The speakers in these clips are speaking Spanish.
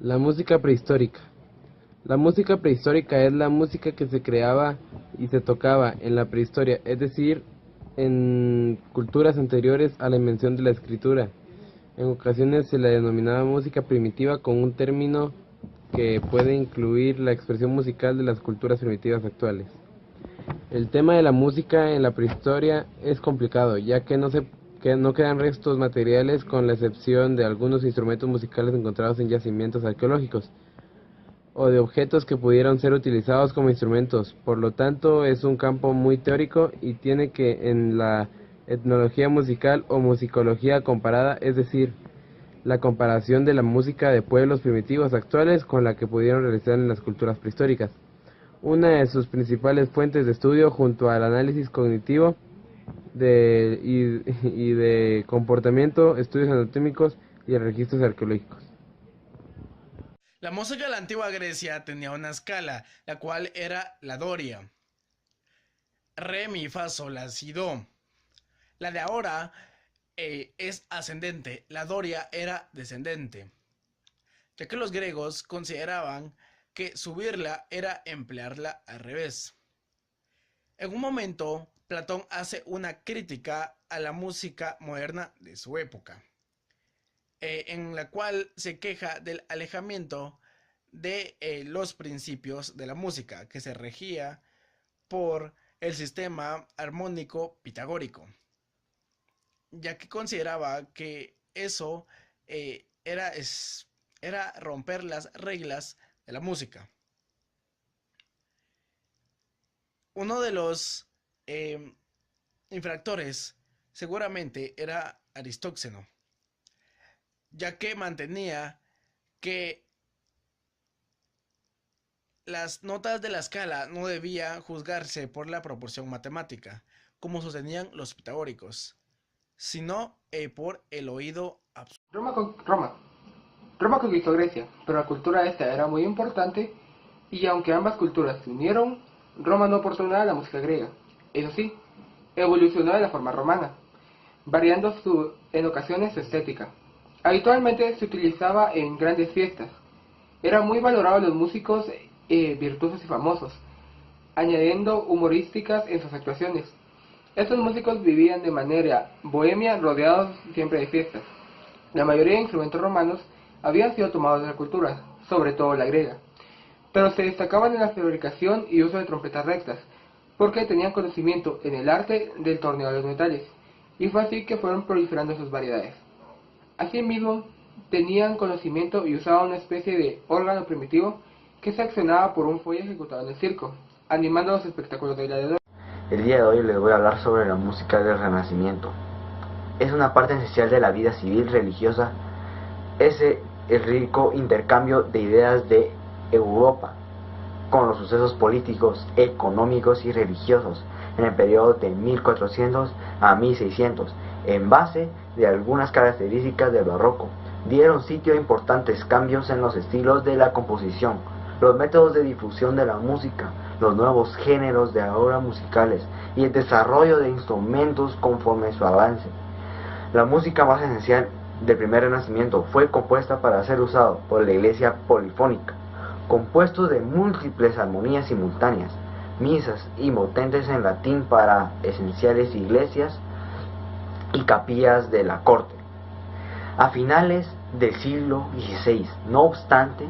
La música prehistórica. La música prehistórica es la música que se creaba y se tocaba en la prehistoria, es decir, en culturas anteriores a la invención de la escritura. En ocasiones se la denominaba música primitiva con un término que puede incluir la expresión musical de las culturas primitivas actuales. El tema de la música en la prehistoria es complicado, ya que no quedan restos materiales con la excepción de algunos instrumentos musicales encontrados en yacimientos arqueológicos o de objetos que pudieron ser utilizados como instrumentos. Por lo tanto, es un campo muy teórico y tiene que en la etnología musical o musicología comparada, es decir, la comparación de la música de pueblos primitivos actuales con la que pudieron realizar en las culturas prehistóricas. Una de sus principales fuentes de estudio junto al análisis cognitivo y de comportamiento, estudios anatómicos y registros arqueológicos. La música de la antigua Grecia tenía una escala, la cual era la doria. Re, mi, fa, sol, la, si, do. La de ahora es ascendente, la doria era descendente, ya que los griegos consideraban que subirla era emplearla al revés. En un momento, Platón hace una crítica a la música moderna de su época, en la cual se queja del alejamiento de los principios de la música, que se regía por el sistema armónico pitagórico, ya que consideraba que eso era romper las reglas de la música. Uno de los infractores seguramente era Aristóxeno, ya que mantenía que las notas de la escala no debían juzgarse por la proporción matemática, como sostenían los pitagóricos, sino por el oído absoluto. Roma conquistó Grecia, pero la cultura esta era muy importante y aunque ambas culturas se unieron, Roma no aportó nada a la música griega. Eso sí, evolucionó de la forma romana, variando en ocasiones su estética. Habitualmente se utilizaba en grandes fiestas. Eran muy valorados los músicos virtuosos y famosos, añadiendo humorísticas en sus actuaciones. Estos músicos vivían de manera bohemia, rodeados siempre de fiestas. La mayoría de instrumentos romanos habían sido tomados de la cultura, sobre todo la griega, pero se destacaban en la fabricación y uso de trompetas rectas, porque tenían conocimiento en el arte del torneo de los metales, y fue así que fueron proliferando sus variedades. Asimismo, tenían conocimiento y usaban una especie de órgano primitivo que se accionaba por un fuelle ejecutado en el circo, animando los espectáculos de gladiadores. El día de hoy les voy a hablar sobre la música del Renacimiento. Es una parte esencial de la vida civil religiosa, el rico intercambio de ideas de Europa con los sucesos políticos, económicos y religiosos en el periodo de 1400 a 1600, en base de algunas características del barroco, dieron sitio a importantes cambios en los estilos de la composición, los métodos de difusión de la música, los nuevos géneros de obras musicales y el desarrollo de instrumentos conforme su avance. La música más esencial del primer Renacimiento fue compuesta para ser usado por la iglesia polifónica, compuesto de múltiples armonías simultáneas, misas y motentes en latín para esenciales iglesias y capillas de la corte. A finales del siglo XVI, no obstante,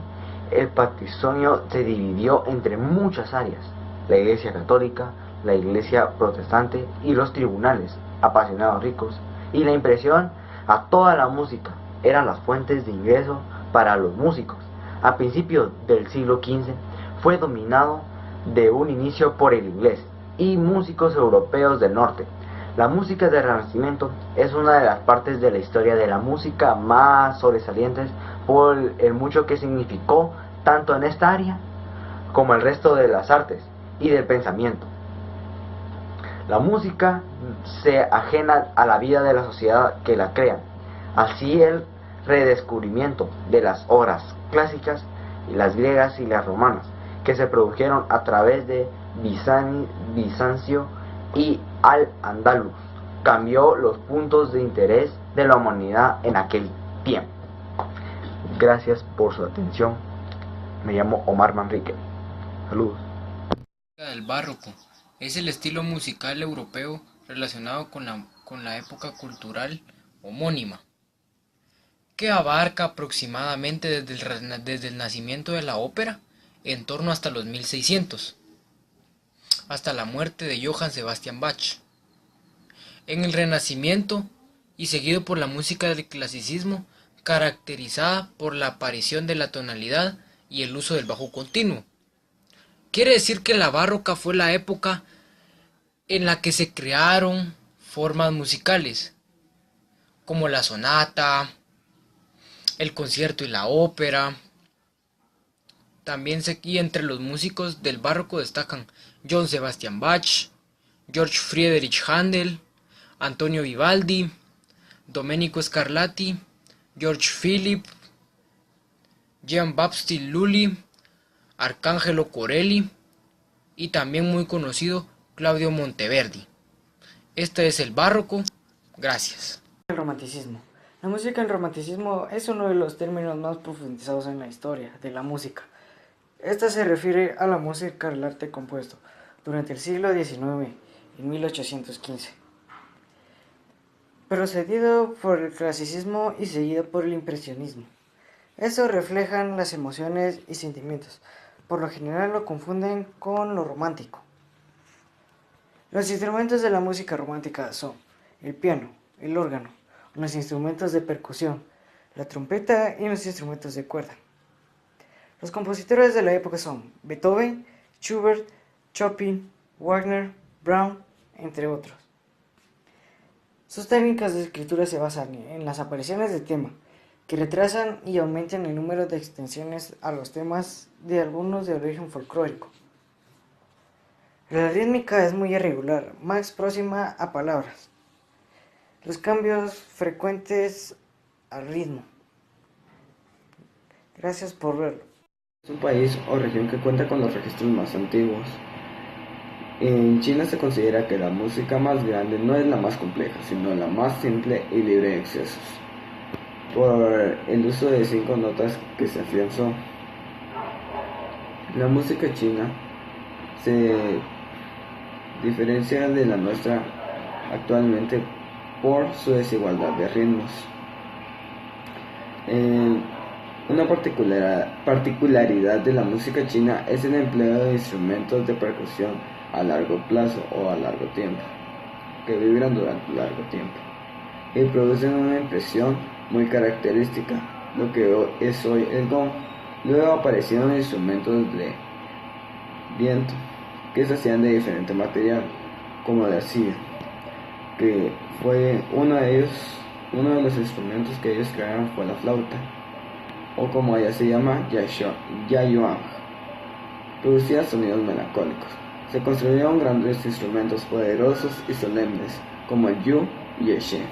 el patrimonio se dividió entre muchas áreas: la iglesia católica, la iglesia protestante y los tribunales, apasionados ricos, y la impresión a toda la música eran las fuentes de ingreso para los músicos. A principios del siglo XV fue dominado de un inicio por el inglés y músicos europeos del norte. La música del Renacimiento es una de las partes de la historia de la música más sobresalientes por el mucho que significó tanto en esta área como el resto de las artes y del pensamiento. La música se ajena a la vida de la sociedad que la crea. Así el redescubrimiento de las obras clásicas, y las griegas y las romanas, que se produjeron a través de Bizancio y Al-Ándalus, cambió los puntos de interés de la humanidad en aquel tiempo. Gracias por su atención. Me llamo Omar Manrique. Saludos. El barroco es el estilo musical europeo relacionado con la época cultural homónima, que abarca aproximadamente desde el nacimiento de la ópera en torno hasta los 1600, hasta la muerte de Johann Sebastian Bach. En el Renacimiento y seguido por la música del clasicismo, caracterizada por la aparición de la tonalidad y el uso del bajo continuo. Quiere decir que la barroca fue la época en la que se crearon formas musicales, como la sonata, el concierto y la ópera. También y entre los músicos del barroco destacan Johann Sebastian Bach, Georg Friedrich Händel, Antonio Vivaldi, Domenico Scarlatti, George Philipp, Jean-Baptiste Lully, Arcangelo Corelli y también muy conocido Claudio Monteverdi. Este es el barroco. Gracias. El romanticismo. La música del romanticismo es uno de los términos más profundizados en la historia de la música. Esta se refiere a la música del arte compuesto durante el siglo XIX, en 1815, precedido por el clasicismo y seguido por el impresionismo. Estos reflejan las emociones y sentimientos. Por lo general lo confunden con lo romántico. Los instrumentos de la música romántica son el piano, el órgano, los instrumentos de percusión, la trompeta y los instrumentos de cuerda. Los compositores de la época son Beethoven, Schubert, Chopin, Wagner, Brahms, entre otros. Sus técnicas de escritura se basan en las apariciones de tema, que retrasan y aumentan el número de extensiones a los temas de algunos de origen folclórico. La rítmica es muy irregular, más próxima a palabras. Los cambios frecuentes al ritmo. Gracias por verlo. Es un país o región que cuenta con los registros más antiguos. En China se considera que la música más grande no es la más compleja, sino la más simple y libre de excesos, por el uso de 5 notas que se afianzó. La música china se diferencia de la nuestra actualmente por su desigualdad de ritmos. Una particularidad de la música china es el empleo de instrumentos de percusión a largo plazo o a largo tiempo, que vibran durante largo tiempo y producen una impresión muy característica, lo que es hoy el gong. Luego aparecieron instrumentos de viento que se hacían de diferente material, como la arcilla, que fue uno de los instrumentos que ellos crearon fue la flauta, o como ella se llama, yayuan, producía sonidos melancólicos. Se construyeron grandes instrumentos poderosos y solemnes, como el yu y el sheng.